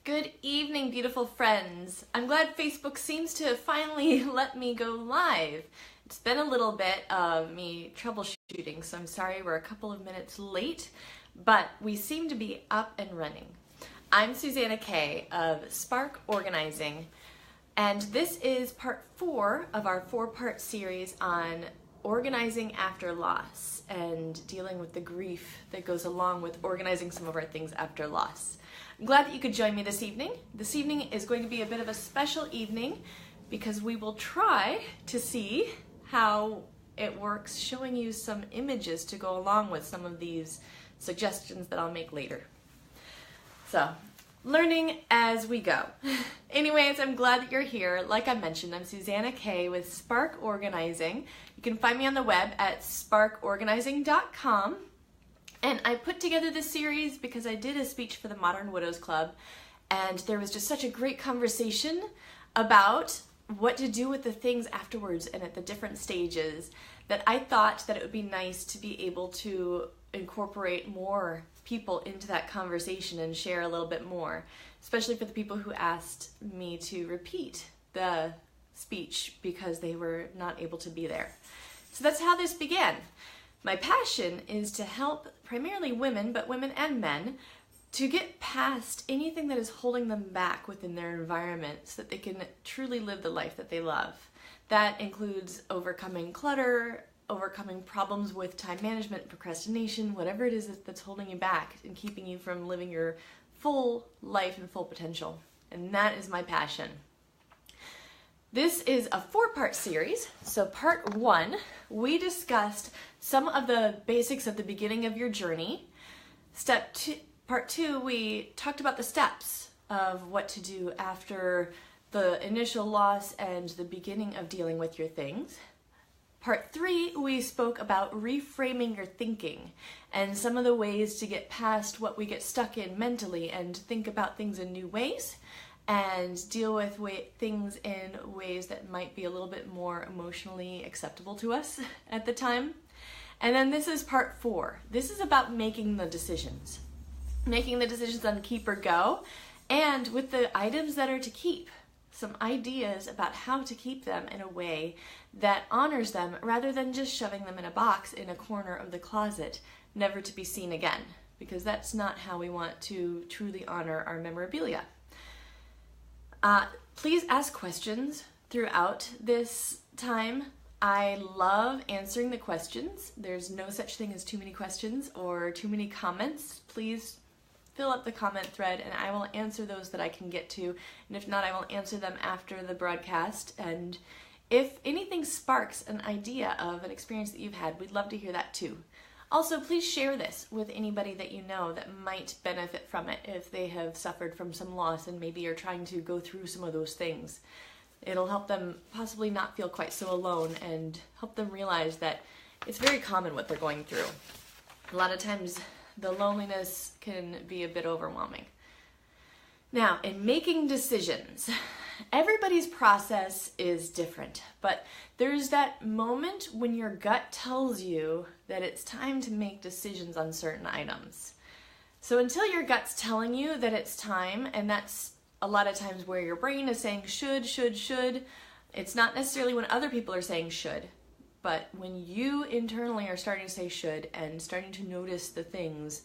Good evening, beautiful friends. I'm glad Facebook seems to finally let me go live. It's been a little bit of me troubleshooting, so I'm sorry we're a couple of minutes late, but we seem to be up and running. I'm Suzanna Kaye of Spark Organizing, and this is part 4 of our 4-part series on organizing after loss and dealing with the grief that goes along with organizing some of our things after loss. I'm glad that you could join me this evening. This evening is going to be a bit of a special evening because we will try to see how it works, showing you some images to go along with some of these suggestions that I'll make later. So, learning as we go. Anyways, I'm glad that you're here. Like I mentioned, I'm Suzanna Kaye with Spark Organizing. You can find me on the web at sparkorganizing.com. And I put together this series because I did a speech for the Modern Widows Club, and there was just such a great conversation about what to do with the things afterwards and at the different stages that I thought that it would be nice to be able to incorporate more people into that conversation and share a little bit more, especially for the people who asked me to repeat the speech because they were not able to be there. So that's how this began. My passion is to help primarily women, but women and men, to get past anything that is holding them back within their environment so that they can truly live the life that they love. That includes overcoming clutter, overcoming problems with time management, procrastination, whatever it is that's holding you back and keeping you from living your full life and full potential. And that is my passion. This is a 4-part series. So part 1, we discussed some of the basics of the beginning of your journey. Part 2, we talked about the steps of what to do after the initial loss and the beginning of dealing with your things. Part 3, we spoke about reframing your thinking and some of the ways to get past what we get stuck in mentally and think about things in new ways and deal with things in ways that might be a little bit more emotionally acceptable to us at the time. And then this is part 4. This is about making the decisions. Making the decisions on keep or go, and with the items that are to keep. Some ideas about how to keep them in a way that honors them rather than just shoving them in a box in a corner of the closet, never to be seen again, because that's not how we want to truly honor our memorabilia. Please ask questions throughout this time. I love answering the questions. There's no such thing as too many questions or too many comments. Please fill up the comment thread and I will answer those that I can get to. And if not, I will answer them after the broadcast. And if anything sparks an idea of an experience that you've had, we'd love to hear that too. Also, please share this with anybody that you know that might benefit from it if they have suffered from some loss and maybe are trying to go through some of those things. It'll help them possibly not feel quite so alone and help them realize that it's very common what they're going through. A lot of times the loneliness can be a bit overwhelming. Now, in making decisions, everybody's process is different, but there's that moment when your gut tells you that it's time to make decisions on certain items. So until your gut's telling you that it's time, and that's a lot of times where your brain is saying should, it's not necessarily when other people are saying should, but when you internally are starting to say should and starting to notice the things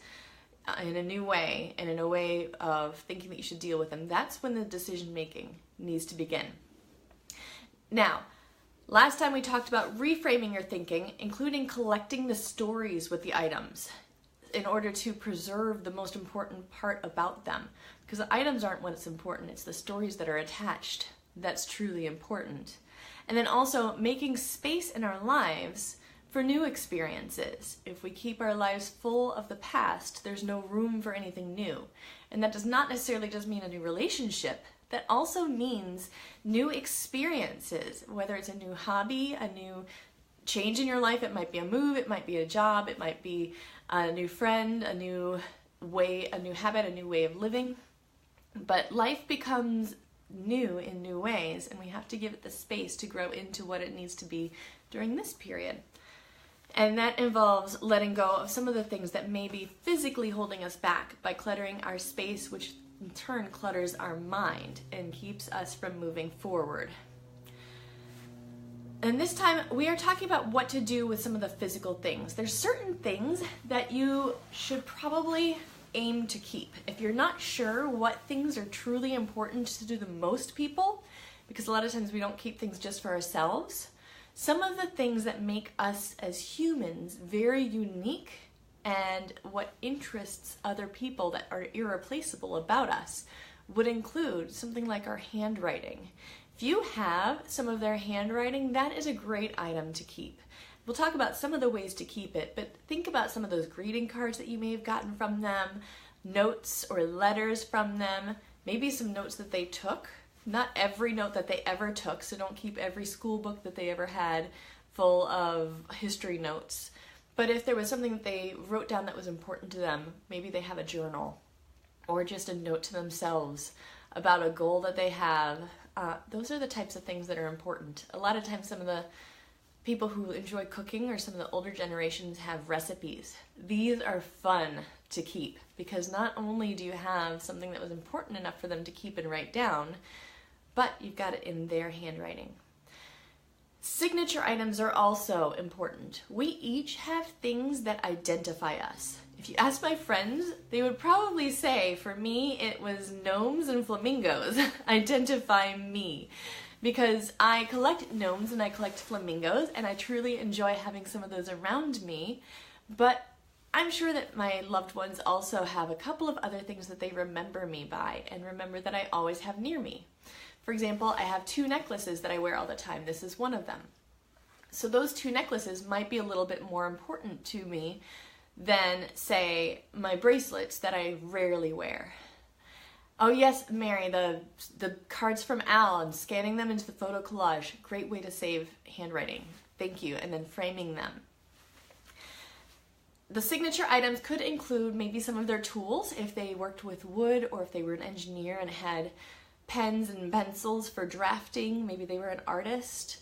in a new way and in a way of thinking that you should deal with them, that's when the decision making needs to begin. Now, last time we talked about reframing your thinking, including collecting the stories with the items in order to preserve the most important part about them. Because the items aren't what's important, it's the stories that are attached that's truly important. And then also making space in our lives for new experiences. If we keep our lives full of the past, there's no room for anything new. And that does not necessarily just mean a new relationship. That also means new experiences, whether it's a new hobby, a new change in your life. It might be a move, it might be a job, it might be a new friend, a new way, a new habit, a new way of living. But life becomes new in new ways, and we have to give it the space to grow into what it needs to be during this period. And that involves letting go of some of the things that may be physically holding us back by cluttering our space, which in turn clutters our mind and keeps us from moving forward. And this time we are talking about what to do with some of the physical things. There's certain things that you should probably aim to keep. If you're not sure what things are truly important to do the most people, because a lot of times we don't keep things just for ourselves, some of the things that make us as humans very unique and what interests other people that are irreplaceable about us would include something like our handwriting. If you have some of their handwriting, that is a great item to keep. We'll talk about some of the ways to keep it, but think about some of those greeting cards that you may have gotten from them, notes or letters from them, maybe some notes that they took. Not every note that they ever took, so don't keep every school book that they ever had full of history notes. But if there was something that they wrote down that was important to them, maybe they have a journal or just a note to themselves about a goal that they have. Those are the types of things that are important. A lot of times some of the people who enjoy cooking or some of the older generations have recipes. These are fun to keep because not only do you have something that was important enough for them to keep and write down, but you've got it in their handwriting. Signature items are also important. We each have things that identify us. If you ask my friends, they would probably say, for me, it was gnomes and flamingos identify me. Because I collect gnomes and I collect flamingos, and I truly enjoy having some of those around me. But I'm sure that my loved ones also have a couple of other things that they remember me by and remember that I always have near me. For example, I have 2 necklaces that I wear all the time. This is one of them. So those 2 necklaces might be a little bit more important to me than, say, my bracelets that I rarely wear. Oh yes, Mary, the cards from Al and scanning them into the photo collage. Great way to save handwriting. Thank you. And then framing them. The signature items could include maybe some of their tools if they worked with wood or if they were an engineer and had pens and pencils for drafting. Maybe they were an artist.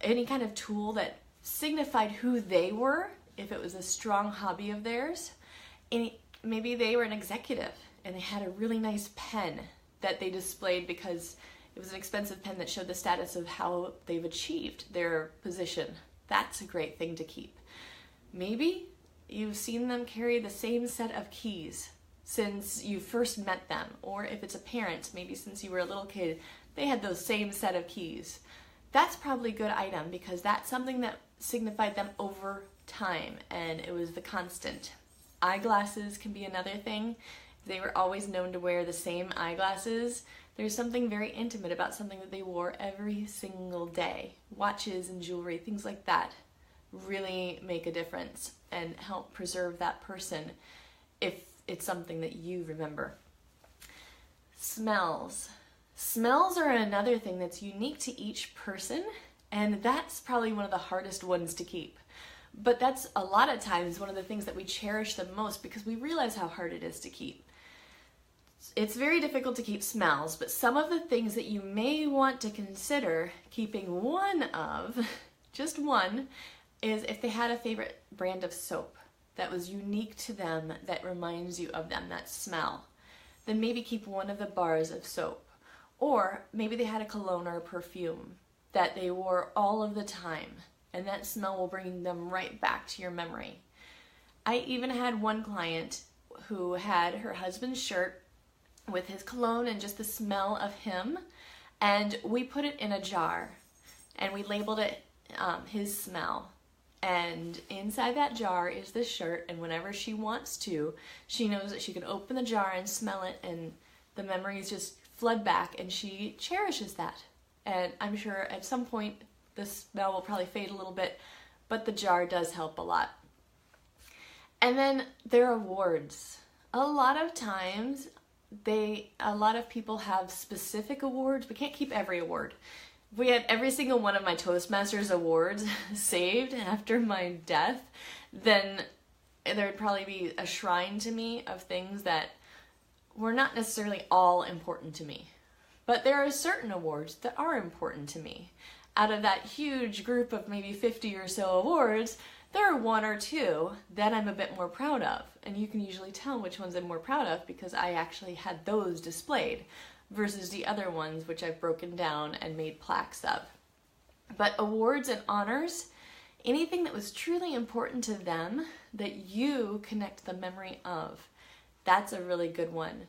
Any kind of tool that signified who they were if it was a strong hobby of theirs. Maybe they were an executive and they had a really nice pen that they displayed because it was an expensive pen that showed the status of how they've achieved their position. That's a great thing to keep. Maybe you've seen them carry the same set of keys since you first met them, or if it's a parent, maybe since you were a little kid, they had those same set of keys. That's probably a good item because that's something that signified them over time and it was the constant. Eyeglasses can be another thing. They were always known to wear the same eyeglasses. There's something very intimate about something that they wore every single day. Watches and jewelry, things like that really make a difference and help preserve that person if it's something that you remember. Smells. Smells are another thing that's unique to each person, and that's probably one of the hardest ones to keep. But that's a lot of times one of the things that we cherish the most because we realize how hard it is to keep. It's very difficult to keep smells, but some of the things that you may want to consider keeping one of, just one, is if they had a favorite brand of soap that was unique to them that reminds you of them, that smell. Then maybe keep one of the bars of soap. Or maybe they had a cologne or a perfume that they wore all of the time, and that smell will bring them right back to your memory. I even had one client who had her husband's shirt with his cologne and just the smell of him, and we put it in a jar, and we labeled it his smell. And inside that jar is the shirt, and whenever she wants to, she knows that she can open the jar and smell it, and the memories just flood back, and she cherishes that. And I'm sure at some point the smell will probably fade a little bit, but the jar does help a lot. And then there are awards. A lot of times, a lot of people have specific awards. We can't keep every award. If we had every single one of my Toastmasters awards saved after my death, then there would probably be a shrine to me of things that were not necessarily all important to me. But there are certain awards that are important to me. Out of that huge group of maybe 50 or so awards, There are one or two that I'm a bit more proud of, and you can usually tell which ones I'm more proud of because I actually had those displayed versus the other ones which I've broken down and made plaques of. But awards and honors, anything that was truly important to them that you connect the memory of, that's a really good one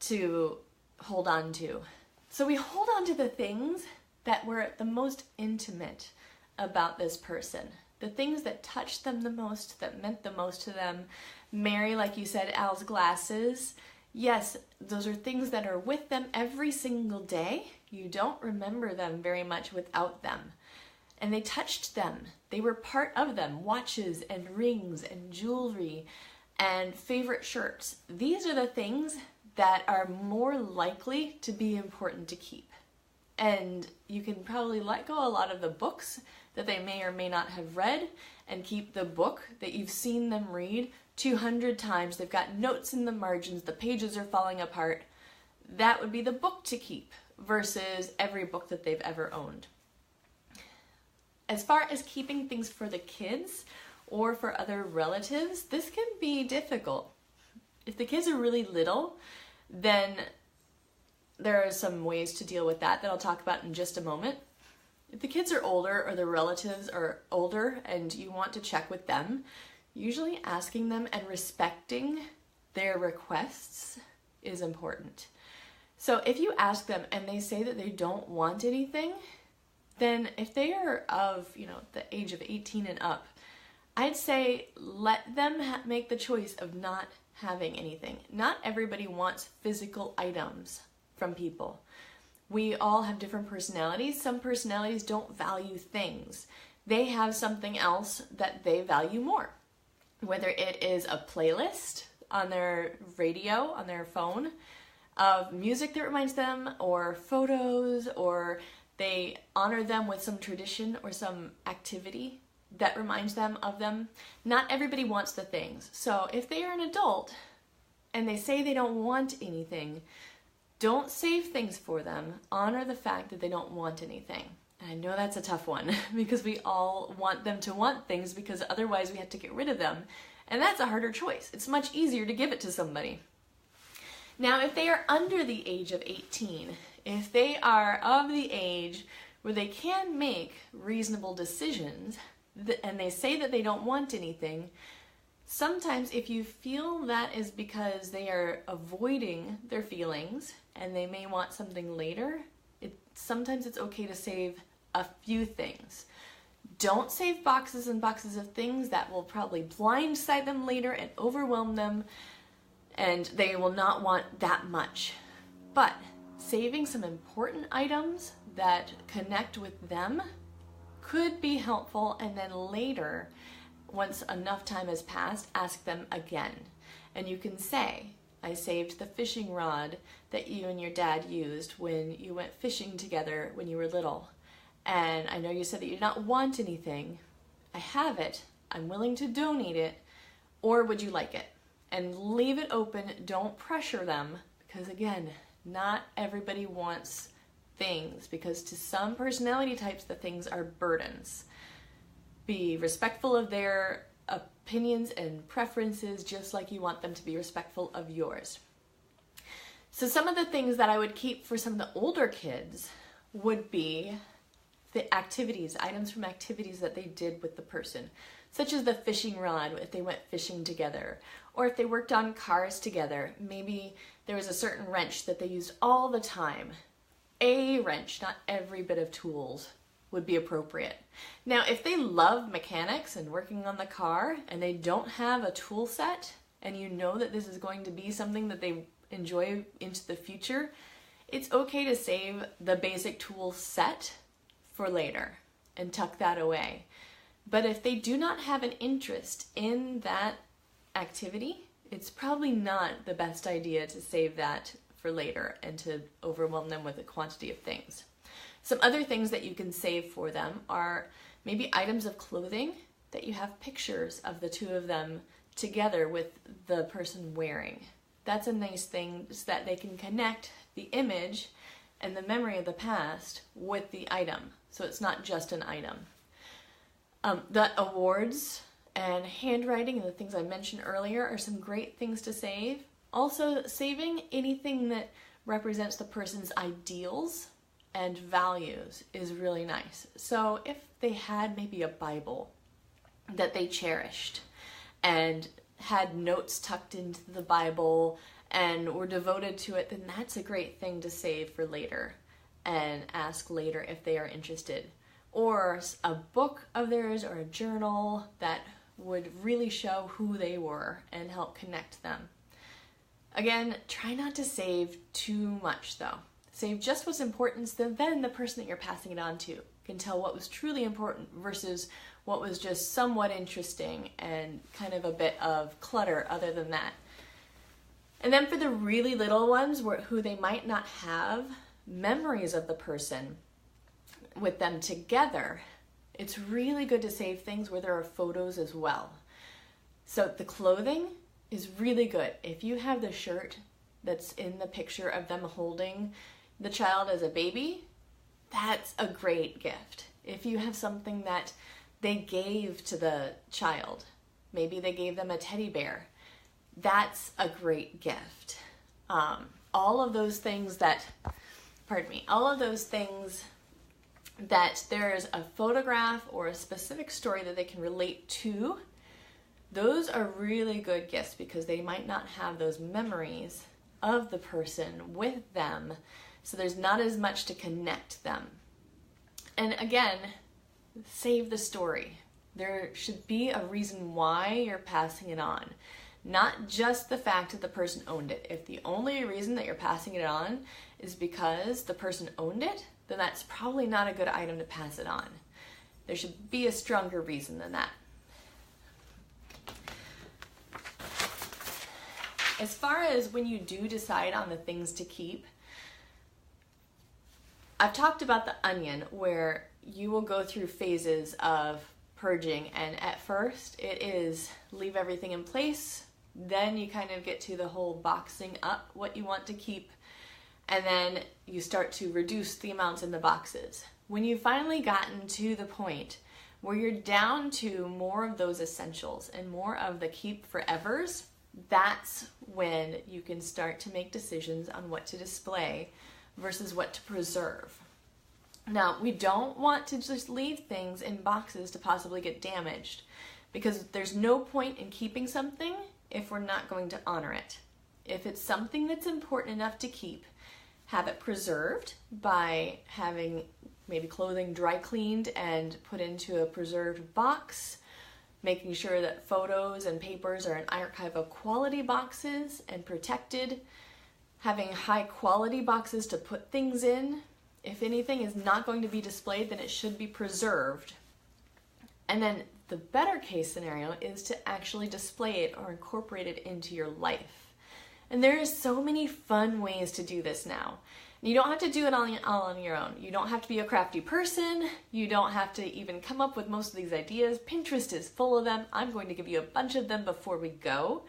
to hold on to. So we hold on to the things that were the most intimate about this person, the things that touched them the most, that meant the most to them. Mary, like you said, Al's glasses. Yes, those are things that are with them every single day. You don't remember them very much without them. And they touched them. They were part of them. Watches and rings and jewelry and favorite shirts. These are the things that are more likely to be important to keep. And you can probably let go a lot of the books that they may or may not have read and keep the book that you've seen them read 200 times. They've got notes in the margins, the pages are falling apart. That would be the book to keep versus every book that they've ever owned. As far as keeping things for the kids or for other relatives, this can be difficult. If the kids are really little, then there are some ways to deal with that I'll talk about in just a moment. If the kids are older or the relatives are older and you want to check with them, usually asking them and respecting their requests is important. So if you ask them and they say that they don't want anything, then if they are of, the age of 18 and up, I'd say let them make the choice of not having anything. Not everybody wants physical items from people. We all have different personalities. Some personalities don't value things. They have something else that they value more. Whether it is a playlist on their radio, on their phone, of music that reminds them, or photos, or they honor them with some tradition or some activity that reminds them of them. Not everybody wants the things. So if they are an adult and they say they don't want anything, don't save things for them. Honor the fact that they don't want anything. And I know that's a tough one because we all want them to want things because otherwise we have to get rid of them. And that's a harder choice. It's much easier to give it to somebody. Now, if they are under the age of 18, if they are of the age where they can make reasonable decisions and they say that they don't want anything, sometimes if you feel that is because they are avoiding their feelings and they may want something later, sometimes it's okay to save a few things. Don't save boxes and boxes of things that will probably blindside them later and overwhelm them, and they will not want that much. But saving some important items that connect with them could be helpful, and then later, once enough time has passed, ask them again. And you can say, I saved the fishing rod that you and your dad used when you went fishing together when you were little. And I know you said that you did not want anything. I have it. I'm willing to donate it. Or would you like it? And leave it open. Don't pressure them. Because again, not everybody wants things. Because to some personality types, the things are burdens. Be respectful of their opinions and preferences just like you want them to be respectful of yours. So some of the things that I would keep for some of the older kids would be the activities, items from activities that they did with the person, such as the fishing rod if they went fishing together, or if they worked on cars together. Maybe there was a certain wrench that they used all the time. A wrench, not every bit of tools, would be appropriate. Now, if they love mechanics and working on the car and they don't have a tool set, and you know that this is going to be something that they enjoy into the future, it's okay to save the basic tool set for later and tuck that away. But if they do not have an interest in that activity, it's probably not the best idea to save that for later and to overwhelm them with a quantity of things. Some other things that you can save for them are maybe items of clothing that you have pictures of the two of them together with the person wearing. That's a nice thing, so that they can connect the image and the memory of the past with the item. So it's not just an item. The awards and handwriting and the things I mentioned earlier are some great things to save. Also, saving anything that represents the person's ideals and values is really nice. So if they had maybe a Bible that they cherished and had notes tucked into the Bible and were devoted to it, then that's a great thing to save for later and ask later if they are interested. Or a book of theirs or a journal that would really show who they were and help connect them. Again, try not to save too much though. Save just what's important so then the person that you're passing it on to can tell what was truly important versus what was just somewhat interesting and kind of a bit of clutter other than that. And then for the really little ones who they might not have memories of the person with them together, it's really good to save things where there are photos as well. So the clothing is really good. If you have the shirt that's in the picture of them holding the child as a baby, that's a great gift. If you have something that they gave to the child, maybe they gave them a teddy bear, that's a great gift. All of those things that there's a photograph or a specific story that they can relate to, those are really good gifts because they might not have those memories of the person with them, so there's not as much to connect them. And again, save the story. There should be a reason why you're passing it on, not just the fact that the person owned it. If the only reason that you're passing it on is because the person owned it, then that's probably not a good item to pass it on. There should be a stronger reason than that. As far as when you do decide on the things to keep, I've talked about the onion where you will go through phases of purging, and at first it is leave everything in place, then you kind of get to the whole boxing up what you want to keep, and then you start to reduce the amounts in the boxes. When you've finally gotten to the point where you're down to more of those essentials and more of the keep forevers, that's when you can start to make decisions on what to display versus what to preserve. Now, we don't want to just leave things in boxes to possibly get damaged, because there's no point in keeping something if we're not going to honor it. If it's something that's important enough to keep, have it preserved by having maybe clothing dry cleaned and put into a preserved box, making sure that photos and papers are in archival quality boxes and protected, having high quality boxes to put things in. If anything is not going to be displayed, then it should be preserved. And then the better case scenario is to actually display it or incorporate it into your life. And there are so many fun ways to do this now. You don't have to do it all on your own. You don't have to be a crafty person. You don't have to even come up with most of these ideas. Pinterest is full of them. I'm going to give you a bunch of them before we go.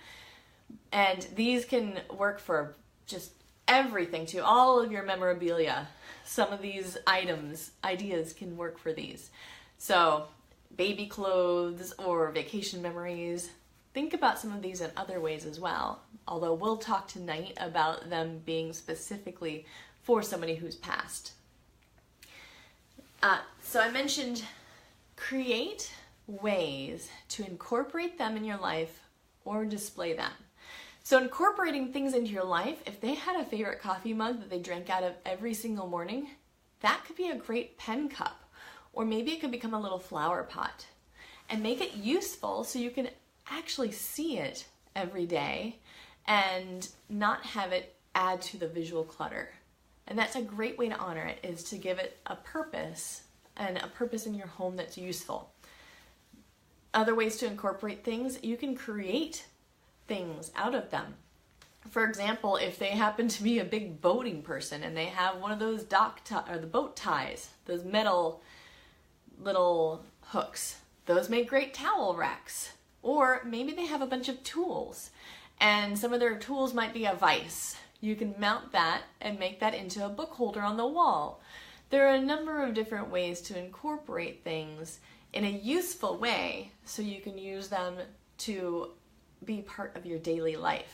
And these can work for just everything, to all of your memorabilia. Some of these ideas can work for these. So baby clothes or vacation memories. Think about some of these in other ways as well. Although we'll talk tonight about them being specifically for somebody who's passed. So I mentioned create ways to incorporate them in your life or display them. So incorporating things into your life, if they had a favorite coffee mug that they drank out of every single morning, that could be a great pen cup. Or maybe it could become a little flower pot. And make it useful so you can actually see it every day and not have it add to the visual clutter. And that's a great way to honor it, is to give it a purpose, and a purpose in your home that's useful. Other ways to incorporate things, you can create things out of them. For example, if they happen to be a big boating person and they have one of those the boat ties, those metal little hooks, those make great towel racks. Or maybe they have a bunch of tools, and some of their tools might be a vise. You can mount that and make that into a book holder on the wall. There are a number of different ways to incorporate things in a useful way so you can use them to be part of your daily life.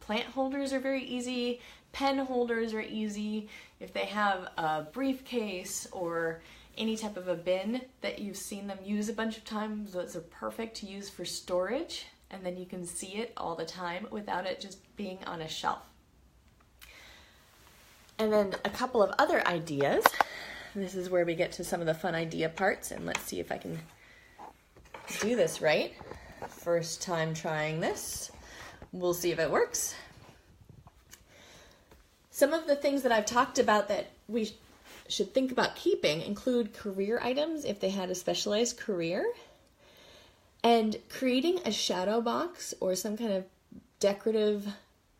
Plant holders are very easy. Pen holders are easy. If they have a briefcase or any type of a bin that you've seen them use a bunch of times, those are perfect to use for storage, and then you can see it all the time without it just being on a shelf. And then a couple of other ideas. This is where we get to some of the fun idea parts, and let's see if I can do this right. First time trying this. We'll see if it works. Some of the things that I've talked about that we should think about keeping include career items if they had a specialized career, and creating a shadow box or some kind of decorative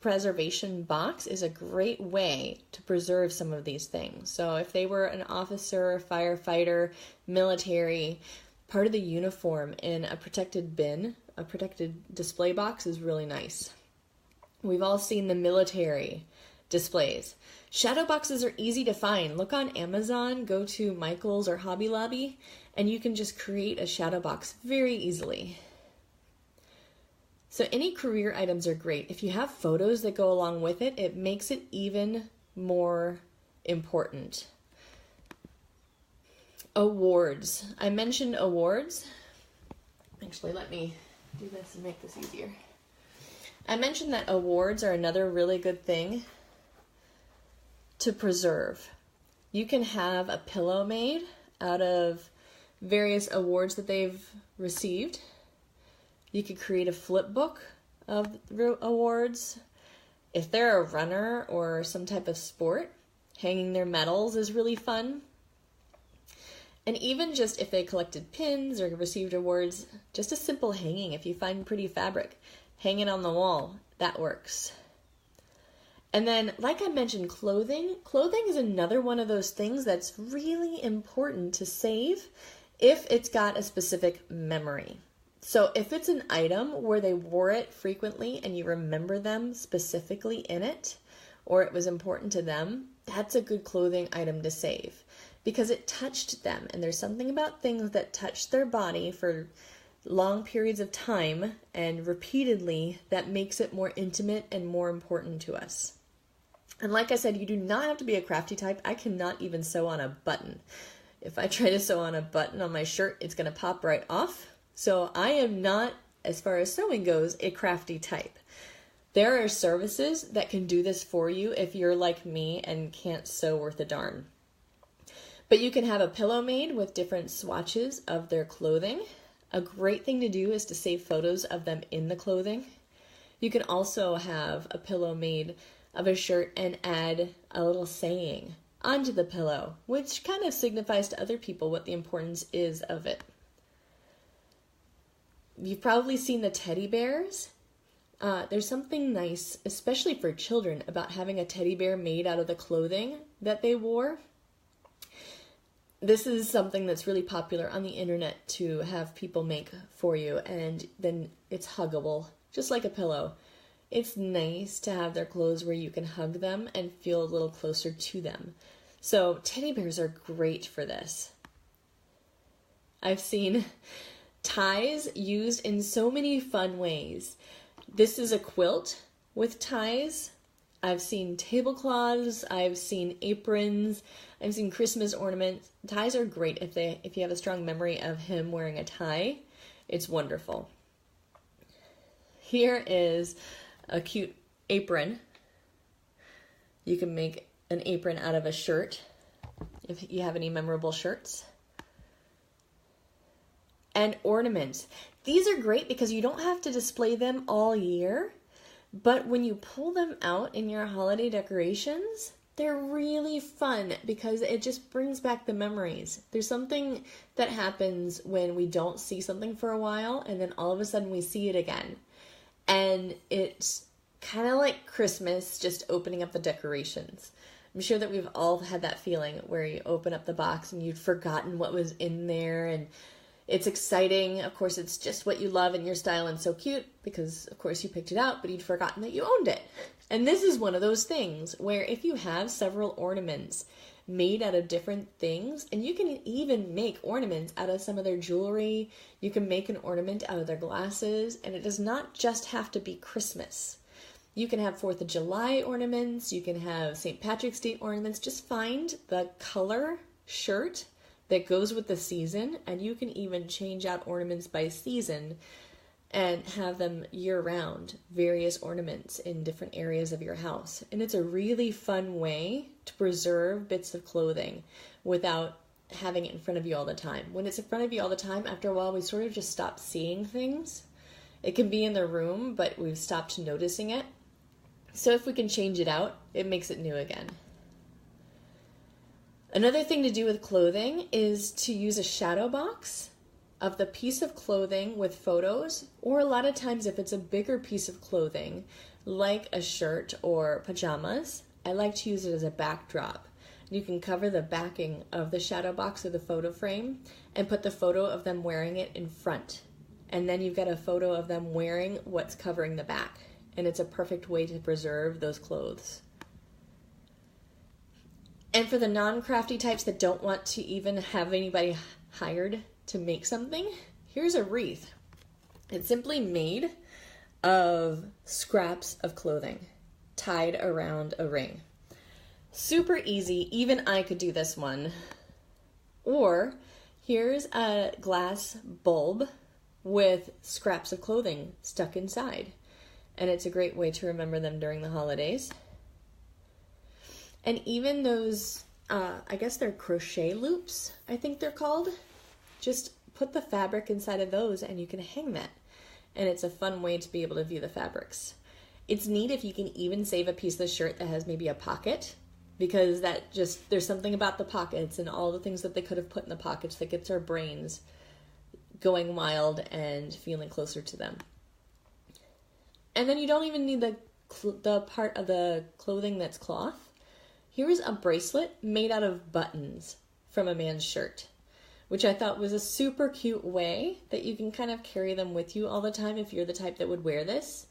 preservation box is a great way to preserve some of these things. So if they were an officer, firefighter, military, part of the uniform in a protected bin, a protected display box is really nice. We've all seen the military displays. Shadow boxes are easy to find. Look on Amazon, go to Michael's or Hobby Lobby, and you can just create a shadow box very easily. So any career items are great. If you have photos that go along with it, it makes it even more important. Awards. I mentioned awards. Actually, let me do this and make this easier. I mentioned that awards are another really good thing to preserve. You can have a pillow made out of various awards that they've received. You could create a flip book of awards. If they're a runner or some type of sport, hanging their medals is really fun. And even just if they collected pins or received awards, just a simple hanging, if you find pretty fabric, hang it on the wall, that works. And then, like I mentioned, clothing. Clothing is another one of those things that's really important to save if it's got a specific memory. So if it's an item where they wore it frequently and you remember them specifically in it, or it was important to them, that's a good clothing item to save because it touched them. And there's something about things that touch their body for long periods of time and repeatedly that makes it more intimate and more important to us. And like I said, you do not have to be a crafty type. I cannot even sew on a button. If I try to sew on a button on my shirt, it's going to pop right off. So I am not, as far as sewing goes, a crafty type. There are services that can do this for you if you're like me and can't sew worth a darn. But you can have a pillow made with different swatches of their clothing. A great thing to do is to save photos of them in the clothing. You can also have a pillow made of a shirt and add a little saying onto the pillow, which kind of signifies to other people what the importance is of it. You've probably seen the teddy bears. There's something nice, especially for children, about having a teddy bear made out of the clothing that they wore. This is something that's really popular on the internet to have people make for you, and then it's huggable, just like a pillow. It's nice to have their clothes where you can hug them and feel a little closer to them. So teddy bears are great for this. I've seen ties used in so many fun ways. This is a quilt with ties. I've seen tablecloths, I've seen aprons, I've seen Christmas ornaments. Ties are great if you have a strong memory of him wearing a tie. It's wonderful. Here is a cute apron. You can make an apron out of a shirt if you have any memorable shirts. And ornaments. These are great because you don't have to display them all year, but when you pull them out in your holiday decorations, they're really fun because it just brings back the memories. There's something that happens when we don't see something for a while and then all of a sudden we see it again. And it's kind of like Christmas, just opening up the decorations. I'm sure that we've all had that feeling where you open up the box and you'd forgotten what was in there, and it's exciting. Of course, it's just what you love in your style and so cute because, of course, you picked it out, but you'd forgotten that you owned it. And this is one of those things where if you have several ornaments made out of different things, and you can even make ornaments out of some of their jewelry, you can make an ornament out of their glasses, and it does not just have to be Christmas. You can have 4th of July ornaments, you can have St. Patrick's Day ornaments. Just find the color shirt that goes with the season, and you can even change out ornaments by season and have them year-round, various ornaments in different areas of your house. And it's a really fun way to preserve bits of clothing without having it in front of you all the time. When it's in front of you all the time, after a while, we sort of just stop seeing things. It can be in the room, but we've stopped noticing it. So if we can change it out, it makes it new again. Another thing to do with clothing is to use a shadow box of the piece of clothing with photos, or a lot of times if it's a bigger piece of clothing, like a shirt or pajamas, I like to use it as a backdrop. You can cover the backing of the shadow box or the photo frame and put the photo of them wearing it in front. And then you've got a photo of them wearing what's covering the back. And it's a perfect way to preserve those clothes. And for the non-crafty types that don't want to even have anybody hired to make something, here's a wreath. It's simply made of scraps of clothing tied around a ring. Super easy, even I could do this one. Or here's a glass bulb with scraps of clothing stuck inside. And it's a great way to remember them during the holidays. And even those, I guess they're crochet loops, I think they're called. Just put the fabric inside of those and you can hang that. And it's a fun way to be able to view the fabrics. It's neat if you can even save a piece of the shirt that has maybe a pocket, because there's something about the pockets and all the things that they could have put in the pockets that gets our brains going wild and feeling closer to them. And then you don't even need the part of the clothing that's cloth. Here is a bracelet made out of buttons from a man's shirt, which I thought was a super cute way that you can kind of carry them with you all the time if you're the type that would wear this.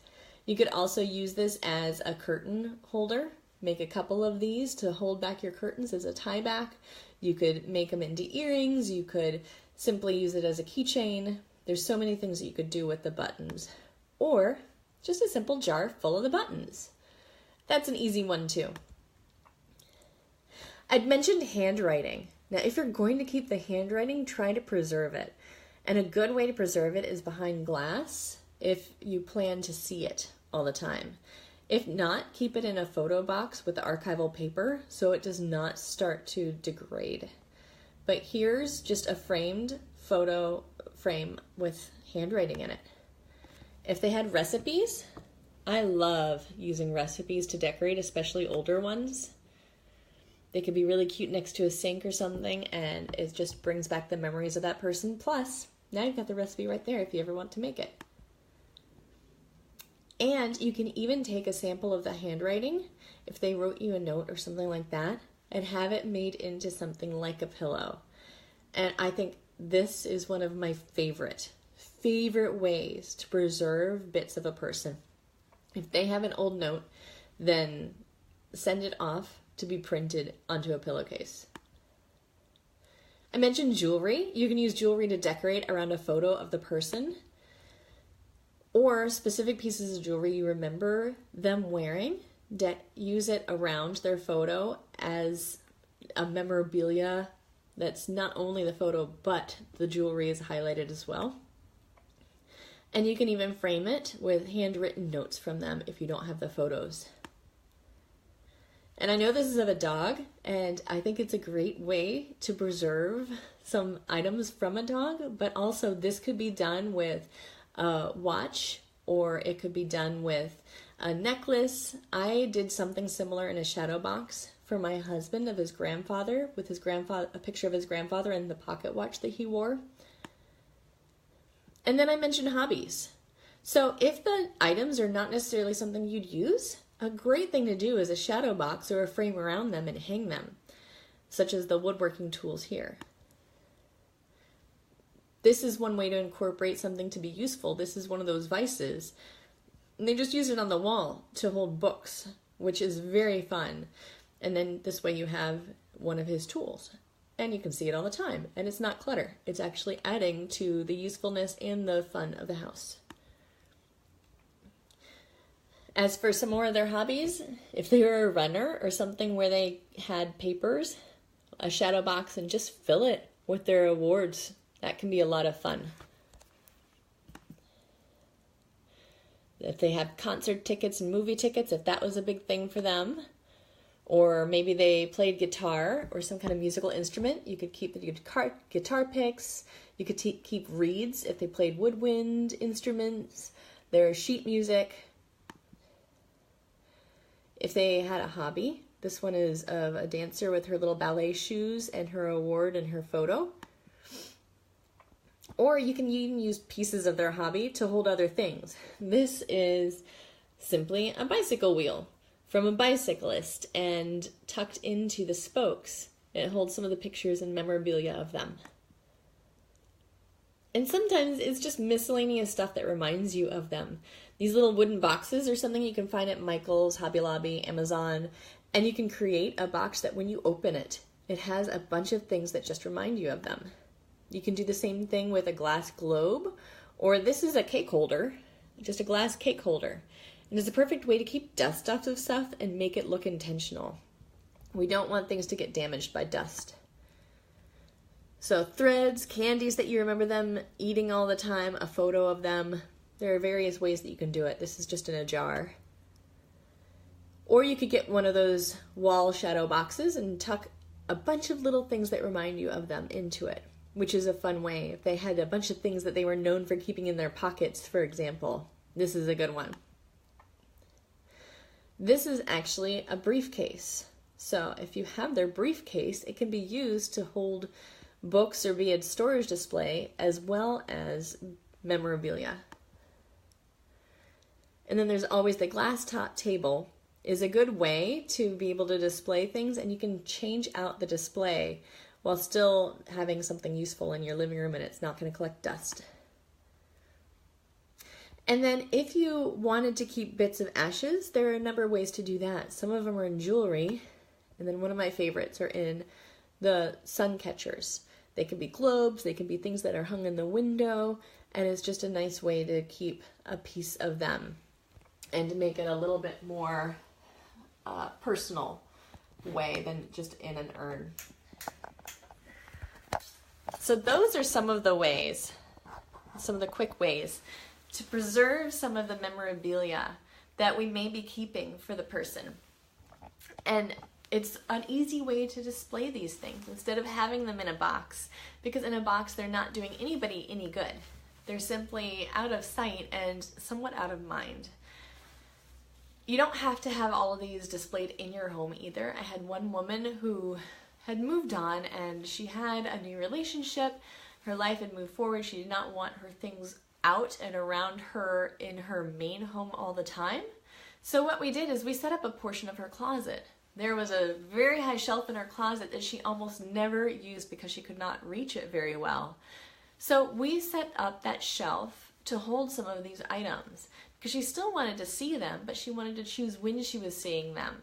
You could also use this as a curtain holder. Make a couple of these to hold back your curtains as a tie back. You could make them into earrings. You could simply use it as a keychain. There's so many things that you could do with the buttons. Or just a simple jar full of the buttons. That's an easy one too. I'd mentioned handwriting. Now, if you're going to keep the handwriting, try to preserve it. And a good way to preserve it is behind glass if you plan to see it all the time. If not, keep it in a photo box with archival paper so it does not start to degrade. But here's just a framed photo frame with handwriting in it. If they had recipes, I love using recipes to decorate, especially older ones. They could be really cute next to a sink or something, and it just brings back the memories of that person. Plus, now you've got the recipe right there if you ever want to make it. And you can even take a sample of the handwriting, if they wrote you a note or something like that, and have it made into something like a pillow. And I think this is one of my favorite ways to preserve bits of a person. If they have an old note, then send it off to be printed onto a pillowcase. I mentioned jewelry. You can use jewelry to decorate around a photo of the person, or specific pieces of jewelry you remember them wearing, use it around their photo as a memorabilia that's not only the photo, but the jewelry is highlighted as well. And you can even frame it with handwritten notes from them if you don't have the photos. And I know this is of a dog, and I think it's a great way to preserve some items from a dog, but also this could be done with a watch, or it could be done with a necklace. I did something similar in a shadow box for my husband of his grandfather, with a picture of his grandfather and the pocket watch that he wore. And then I mentioned hobbies. So if the items are not necessarily something you'd use, a great thing to do is a shadow box or a frame around them and hang them, such as the woodworking tools here. This is one way to incorporate something to be useful. This is one of those vices And they just use it on the wall to hold books, which is very fun. And then this way you have one of his tools. And you can see it all the time. And it's not clutter. It's actually adding to the usefulness and the fun of the house. As for some more of their hobbies, if they were a runner or something where they had papers, a shadow box, and just fill it with their awards, that can be a lot of fun. If they have concert tickets and movie tickets, if that was a big thing for them, or maybe they played guitar or some kind of musical instrument, you could keep the guitar picks. You could keep reeds if they played woodwind instruments, their sheet music. If they had a hobby, this one is of a dancer with her little ballet shoes and her award and her photo. Or you can even use pieces of their hobby to hold other things. This is simply a bicycle wheel from a bicyclist and tucked into the spokes. It holds some of the pictures and memorabilia of them. And sometimes it's just miscellaneous stuff that reminds you of them. These little wooden boxes are something you can find at Michael's, Hobby Lobby, Amazon, and you can create a box that when you open it, it has a bunch of things that just remind you of them. You can do the same thing with a glass globe, or this is a cake holder, just a glass cake holder. And it's a perfect way to keep dust off of stuff and make it look intentional. We don't want things to get damaged by dust. So threads, candies that you remember them eating all the time, a photo of them. There are various ways that you can do it. This is just in a jar. Or you could get one of those wall shadow boxes and tuck a bunch of little things that remind you of them into it, which is a fun way. If they had a bunch of things that they were known for keeping in their pockets, for example, this is a good one. This is actually a briefcase. So if you have their briefcase, it can be used to hold books or be a storage display as well as memorabilia. And then there's always the glass top table is a good way to be able to display things, and you can change out the display while still having something useful in your living room and it's not going to collect dust. And then if you wanted to keep bits of ashes, there are a number of ways to do that. Some of them are in jewelry, and then one of my favorites are in the sun catchers. They can be globes, they can be things that are hung in the window, and it's just a nice way to keep a piece of them and to make it a little bit more personal way than just in an urn. So those are some of the ways, some of the quick ways to preserve some of the memorabilia that we may be keeping for the person. And it's an easy way to display these things instead of having them in a box, because in a box they're not doing anybody any good. They're simply out of sight and somewhat out of mind. You don't have to have all of these displayed in your home either. I had one woman who had moved on and she had a new relationship. Her life had moved forward. She did not want her things out and around her in her main home all the time. So what we did is we set up a portion of her closet. There was a very high shelf in her closet that she almost never used because she could not reach it very well. So we set up that shelf to hold some of these items because she still wanted to see them, but she wanted to choose when she was seeing them.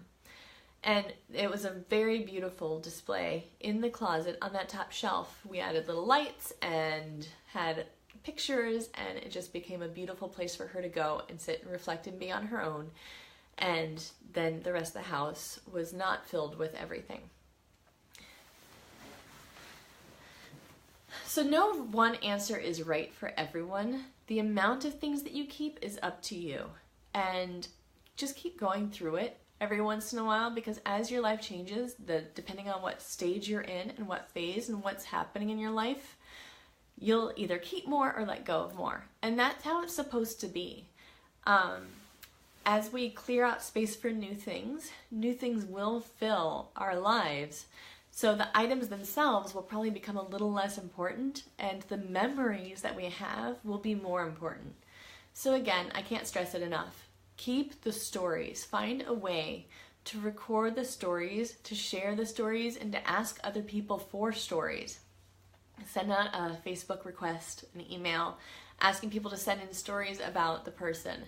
And it was a very beautiful display in the closet on that top shelf. We added little lights and had pictures, and it just became a beautiful place for her to go and sit and reflect and be on her own. And then the rest of the house was not filled with everything. So no one answer is right for everyone. The amount of things that you keep is up to you. And just keep going through it every once in a while, because as your life changes, depending on what stage you're in and what phase and what's happening in your life, you'll either keep more or let go of more. And that's how it's supposed to be. As we clear out space for new things will fill our lives. So the items themselves will probably become a little less important, and the memories that we have will be more important. So again, I can't stress it enough. Keep the stories. Find a way to record the stories, to share the stories, and to ask other people for stories. Send out a Facebook request, an email, asking people to send in stories about the person.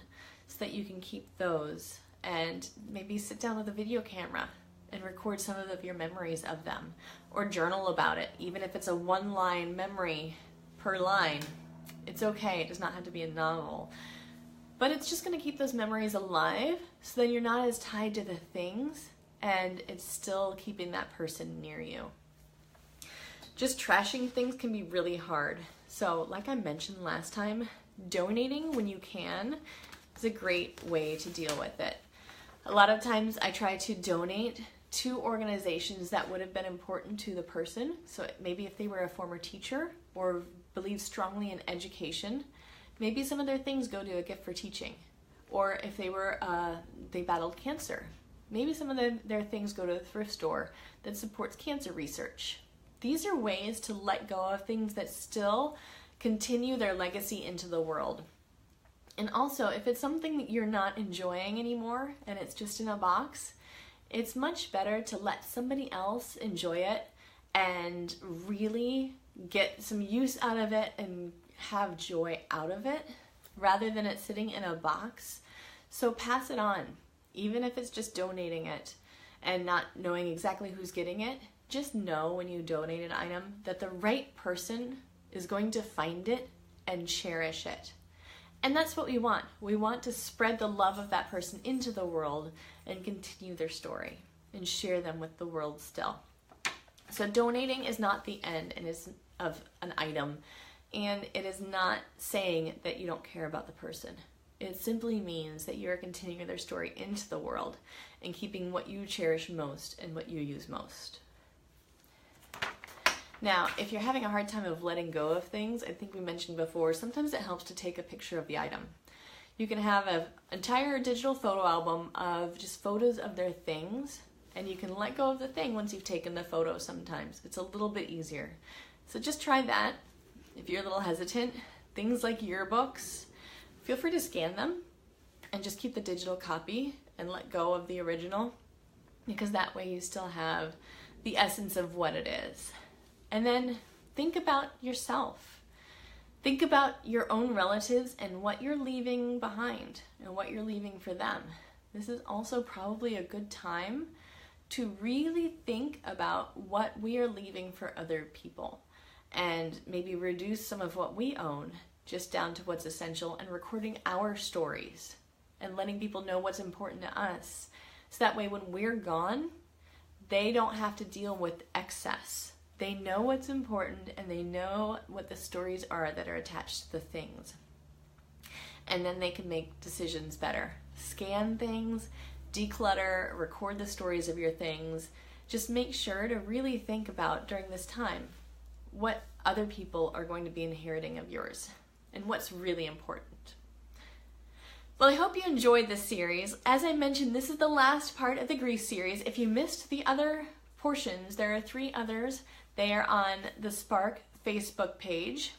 so that you can keep those, and maybe sit down with a video camera and record some of your memories of them, or journal about it. Even if it's a one-line memory per line, it's okay. It does not have to be a novel. But it's just going to keep those memories alive, so then you're not as tied to the things, and it's still keeping that person near you. Just trashing things can be really hard. So like I mentioned last time, donating when you can is a great way to deal with it. A lot of times I try to donate to organizations that would have been important to the person. So maybe if they were a former teacher or believe strongly in education, maybe some of their things go to a gift for teaching. Or if they battled cancer, maybe some of their things go to a thrift store that supports cancer research. These are ways to let go of things that still continue their legacy into the world. And also, if it's something that you're not enjoying anymore and it's just in a box, it's much better to let somebody else enjoy it and really get some use out of it and have joy out of it, rather than it sitting in a box. So pass it on, even if it's just donating it and not knowing exactly who's getting it. Just know when you donate an item that the right person is going to find it and cherish it. And that's what we want. We want to spread the love of that person into the world and continue their story and share them with the world still. So donating is not the end of an item, and it is not saying that you don't care about the person. It simply means that you are continuing their story into the world and keeping what you cherish most and what you use most. Now, if you're having a hard time of letting go of things, I think we mentioned before, sometimes it helps to take a picture of the item. You can have an entire digital photo album of just photos of their things, and you can let go of the thing once you've taken the photo sometimes. It's a little bit easier. So just try that. If you're a little hesitant, things like yearbooks, feel free to scan them and just keep the digital copy and let go of the original, because that way you still have the essence of what it is. And then think about yourself. Think about your own relatives and what you're leaving behind and what you're leaving for them. This is also probably a good time to really think about what we are leaving for other people, and maybe reduce some of what we own just down to what's essential, and recording our stories and letting people know what's important to us. So that way when we're gone, they don't have to deal with excess. They know what's important, and they know what the stories are that are attached to the things. And then they can make decisions better. Scan things, declutter, record the stories of your things. Just make sure to really think about during this time what other people are going to be inheriting of yours and what's really important. Well, I hope you enjoyed this series. As I mentioned, this is the last part of the Greece series. If you missed the other portions, there are 3 others. They are on the Spark Facebook page.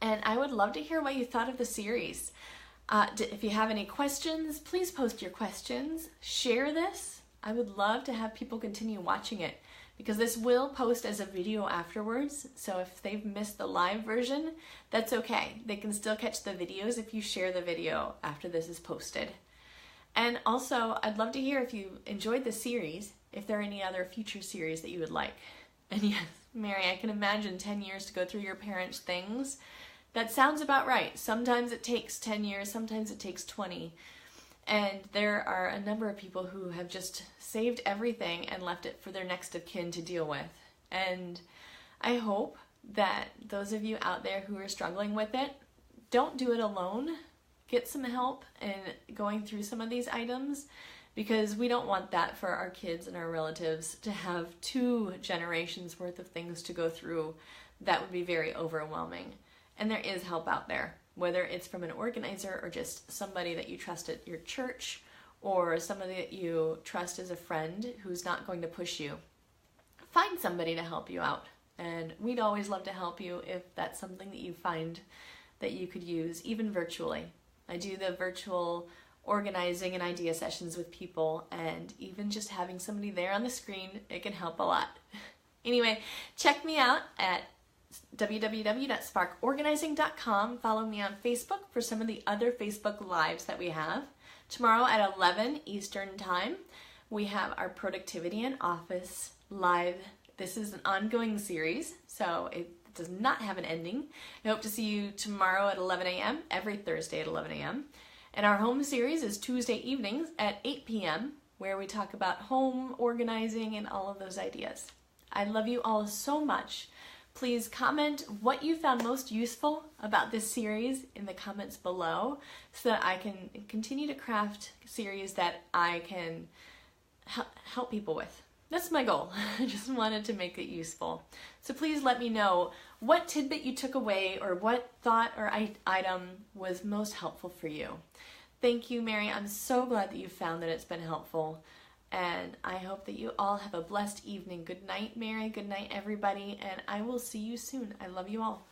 And I would love to hear what you thought of the series. If you have any questions, please post your questions. Share this. I would love to have people continue watching it, because this will post as a video afterwards. So if they've missed the live version, that's okay. They can still catch the videos if you share the video after this is posted. And also, I'd love to hear if you enjoyed the series, if there are any other future series that you would like. And yes, Mary, I can imagine 10 years to go through your parents' things. That sounds about right. Sometimes it takes 10 years, sometimes it takes 20. And there are a number of people who have just saved everything and left it for their next of kin to deal with. And I hope that those of you out there who are struggling with it, don't do it alone. Get some help in going through some of these items, because we don't want that for our kids and our relatives to have 2 generations worth of things to go through. That would be very overwhelming. And there is help out there, whether it's from an organizer or just somebody that you trust at your church, or somebody that you trust as a friend who's not going to push you. Find somebody to help you out. And we'd always love to help you if that's something that you find that you could use, even virtually. I do the virtual organizing and idea sessions with people, and even just having somebody there on the screen, it can help a lot. Anyway, check me out at www.sparkorganizing.com. Follow me on Facebook for some of the other Facebook Lives that we have. Tomorrow at 11 Eastern Time, we have our Productivity in Office Live. This is an ongoing series, so it does not have an ending. I hope to see you tomorrow at 11 a.m., every Thursday at 11 a.m. And our home series is Tuesday evenings at 8 p.m., where we talk about home organizing and all of those ideas. I love you all so much. Please comment what you found most useful about this series in the comments below so that I can continue to craft series that I can help people with. That's my goal. I just wanted to make it useful. So please let me know what tidbit you took away or what thought or item was most helpful for you. Thank you, Mary. I'm so glad that you found that it's been helpful. And I hope that you all have a blessed evening. Good night, Mary. Good night, everybody. And I will see you soon. I love you all.